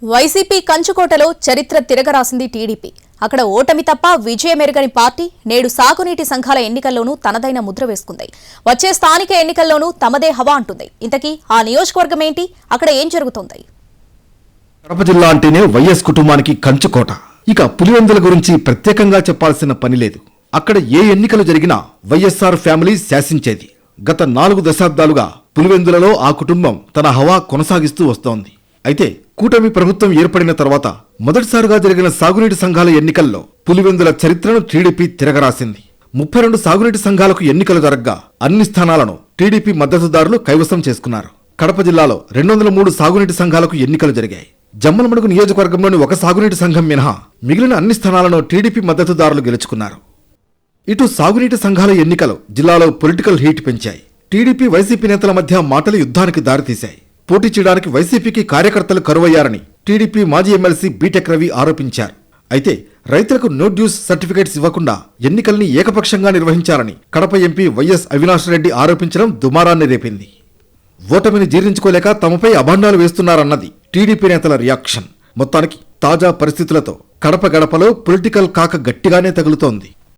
YCP కంచుకోటలో చరిత్ర తిరగరాసింది TDP. అక్కడ ఓటమి తప్ప విజయమెరుగని పార్టీ నేడు సాగునీటి సంఘాల ఎన్నికల్లోనూ తనదైన ముద్ర వేసుకుంది. వచ్చే స్థానిక ఎన్నికల్లోనూ తమదే హవా అంటుంది. ఇంతకీ ఆ నియోజకవర్గం ఏంటి? అక్కడ ఏం జరుగుతోంది? కడప జిల్లా అంటేనే వైఎస్ కుటుంబానికి కంచుకోట. ఇక పులివెందుల గురించి ప్రత్యేకంగా చెప్పాల్సిన పని లేదు. అక్కడ ఏ ఎన్నికలు జరిగినా వైఎస్ఆర్ ఫ్యామిలీ శాసించేది. గత 4 దశాబ్దాలుగా పులివెందులలో ఆ కుటుంబం తన హవా కొనసాగిస్తూ వస్తోంది. అయితే కూటమి ప్రభుత్వం ఏర్పడిన తర్వాత మొదటిసారిగా జరిగిన సాగునీటి సంఘాల ఎన్నికల్లో పులివెందుల చరిత్రను టీడీపీ తిరగరాసింది. 32 సాగునీటి సంఘాలకు ఎన్నికలు జరగ్గా అన్ని స్థానాలను టీడీపీ మద్దతుదారులు కైవసం చేసుకున్నారు. కడప జిల్లాలో 203 సాగునీటి సంఘాలకు ఎన్నికలు జరిగాయి. జమ్మలమడుగు నియోజకవర్గంలోని ఒక సాగునీటి సంఘం మినహా మిగిలిన అన్ని స్థానాలను టీడీపీ మద్దతుదారులు గెలుచుకున్నారు. ఇటు సాగునీటి సంఘాల ఎన్నికలు జిల్లాలో పొలిటికల్ హీట్ పెంచాయి. టీడీపీ వైసీపీ నేతల మధ్య మాటల యుద్ధానికి దారితీశాయి. పోటీ చేయడానికి వైసీపీకి కార్యకర్తలు కరువయ్యారని టీడీపీ మాజీ ఎమ్మెల్సీ బీటెక్ రవి ఆరోపించారు. అయితే రైతులకు నో డ్యూస్ సర్టిఫికేట్స్ ఇవ్వకుండా ఎన్నికల్ని ఏకపక్షంగా నిర్వహించారని కడప ఎంపీ వైఎస్ అవినాష్ రెడ్డి ఆరోపించడం దుమారాన్ని రేపింది. ఓటమిని జీర్ణించుకోలేక తమపై అభాండాలు వేస్తున్నారన్నది టీడీపీ నేతల రియాక్షన్. మొత్తానికి తాజా పరిస్థితులతో కడప గడపలో పొలిటికల్ కాక గట్టిగానే తగులుతోంది.